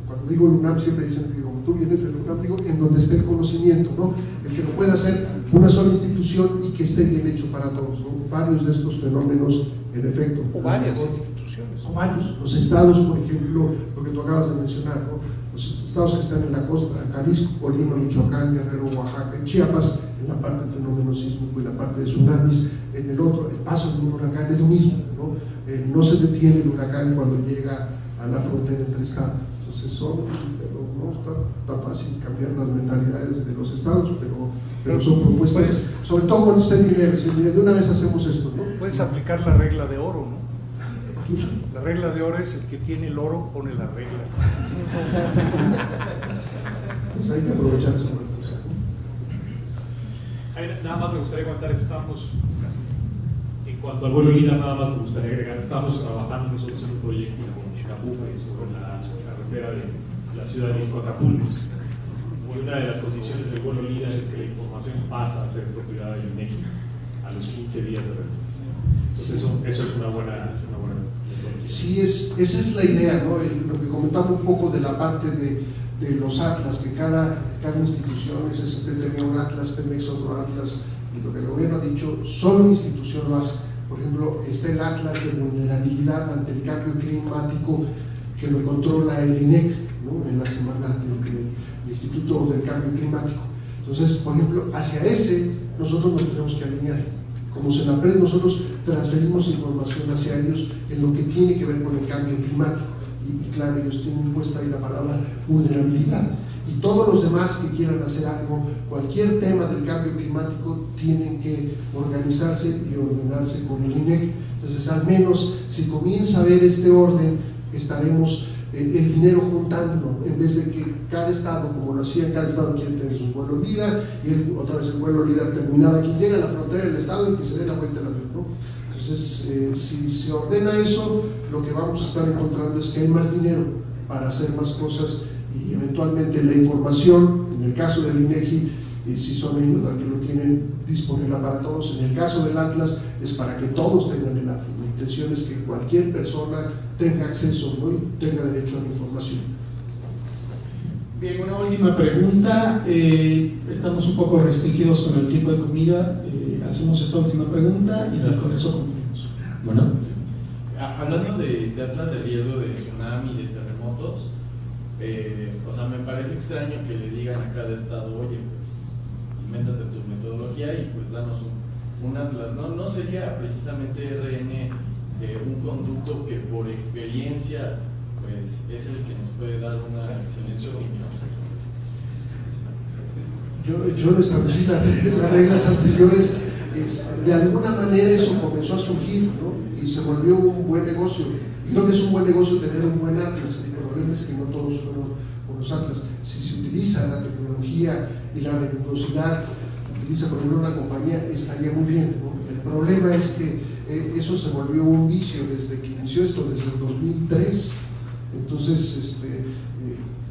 Cuando digo el UNAM siempre dicen que como tú vienes del UNAM, digo en donde esté el conocimiento, ¿no? El que lo pueda hacer una sola institución y que esté bien hecho para todos, ¿no? Varios de estos fenómenos, en efecto. O varias instituciones. O varios. Los estados, por ejemplo, lo que tú acabas de mencionar, ¿no? Los estados que están en la costa, Jalisco, Colima, Michoacán, Guerrero, Oaxaca, en Chiapas, en la parte del fenómeno sísmico y la parte de tsunamis, en el otro, el paso de un huracán es lo mismo, ¿no? No se detiene el huracán cuando llega a la frontera entre estados. Entonces pero no está tan fácil cambiar las mentalidades de los estados, pero son propuestas, sobre todo cuando está el dinero. Si de una vez hacemos esto, ¿no? Puedes aplicar la regla de oro, ¿no? La regla de oro es el que tiene el oro pone la regla. Pues hay que aprovechar eso. Nada más me gustaría comentar, estamos casi. En cuanto al vuelo LIDAR, nada más me gustaría agregar, estamos trabajando nosotros en un proyecto con Capufes, con la carretera de la Ciudad de México a Acapulco. Y una de las condiciones del vuelo LIDAR es que la información pasa a ser propiedad de México a los 15 días de realización. Entonces eso es una buena Sí, esa es la idea, ¿no? Lo que comentaba un poco de la parte de los atlas, que cada institución, SST tenía un atlas, Pemex otro atlas, y lo que el gobierno ha dicho, solo una institución lo hace. Por ejemplo, está el atlas de vulnerabilidad ante el cambio climático que lo controla el INEC, ¿no? En la Semarnat, el Instituto del Cambio Climático. Entonces, por ejemplo, hacia ese nosotros nos tenemos que alinear. Como Senapred, nosotros transferimos información hacia ellos en lo que tiene que ver con el cambio climático. Y claro, ellos tienen puesta ahí la palabra vulnerabilidad. Y todos los demás que quieran hacer algo, cualquier tema del cambio climático, tienen que organizarse y ordenarse con el INEC. Entonces, al menos, si comienza a ver este orden, estaremos el dinero juntando, en vez de que cada estado, como lo hacía, cada estado quiere tener su vuelo LIDAR, y otra vez el vuelo LIDAR terminaba aquí, llega a la frontera del estado y que se dé la vuelta al avión, ¿no? Entonces, si se ordena eso, lo que vamos a estar encontrando es que hay más dinero para hacer más cosas y eventualmente la información, en el caso del INEGI, si son ellos los que lo tienen disponible para todos, en el caso del Atlas es para que todos tengan el Atlas. La intención es que cualquier persona tenga acceso, ¿no? Y tenga derecho a la información. Bien, una última pregunta. Estamos un poco restringidos con el tiempo de comida. Hacemos esta última pregunta y con eso concluimos. Bueno, hablando de atlas de riesgo de tsunami y de terremotos, o sea, me parece extraño que le digan a cada estado, oye, pues invéntate tu metodología y pues danos un atlas, ¿no? ¿No sería precisamente RN un conducto que por experiencia pues es el que nos puede dar una excelente opinión? Yo lo establecí las reglas anteriores, de alguna manera eso comenzó a surgir, ¿no? Y se volvió un buen negocio. Y creo que es un buen negocio tener un buen atlas. El problema es que no todos fueron buenos atlas. Si se utiliza la tecnología y la rigurosidad que utiliza, por ejemplo, una compañía, estaría muy bien, ¿no? El problema es que eso se volvió un vicio desde que inició esto, desde el 2003. Entonces,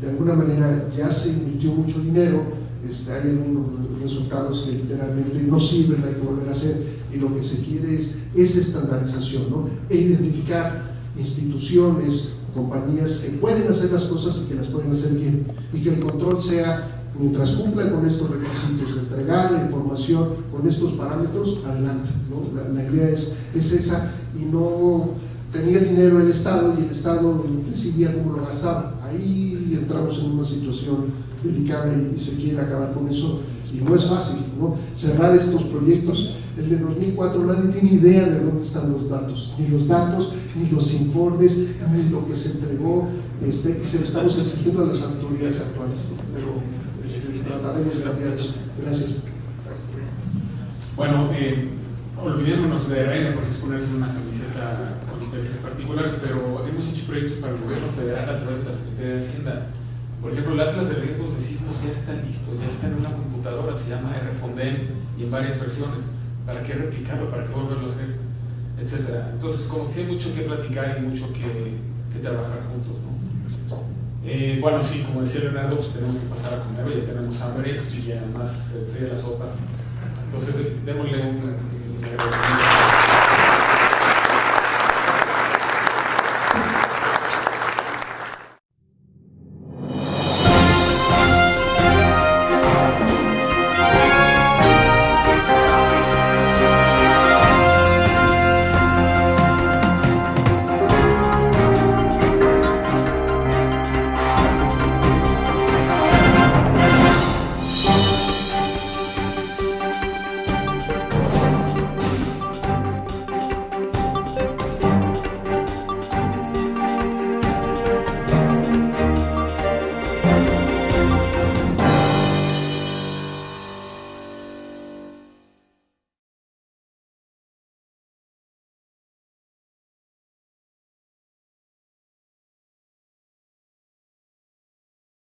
de alguna manera ya se invirtió mucho dinero, hay algunos resultados que literalmente no sirven, hay que volver a hacer, y lo que se quiere es estandarización, ¿no? E identificar instituciones, compañías que pueden hacer las cosas y que las pueden hacer bien, y que el control sea, mientras cumplan con estos requisitos de entregar la información con estos parámetros, adelante, ¿no? La idea es esa, y no tenía dinero el Estado y el Estado decidía cómo lo gastaba. Ahí y entramos en una situación delicada y se quiere acabar con eso, y no es fácil, ¿no? Cerrar estos proyectos. El de 2004 nadie tiene idea de dónde están los datos, ni los informes, ni lo que se entregó, y se lo estamos exigiendo a las autoridades actuales, ¿no? Pero trataremos de cambiar eso. Gracias. Bueno, olvidémonos de Reina porque es ponerse una camiseta con intereses particulares, pero hemos hecho proyectos para el gobierno federal a través de la Secretaría de Hacienda. Por ejemplo, el Atlas de Riesgos de Sismos ya está listo, ya está en una computadora, se llama RFONDEM, y en varias versiones. ¿Para qué replicarlo? ¿Para qué volverlo a hacer? Etcétera. Entonces, como que hay mucho que platicar y mucho que trabajar juntos, ¿no? Bueno, sí, como decía Leonardo, pues tenemos que pasar a comer, ya tenemos hambre y además se fríe la sopa. Entonces, démosle un agradecimiento.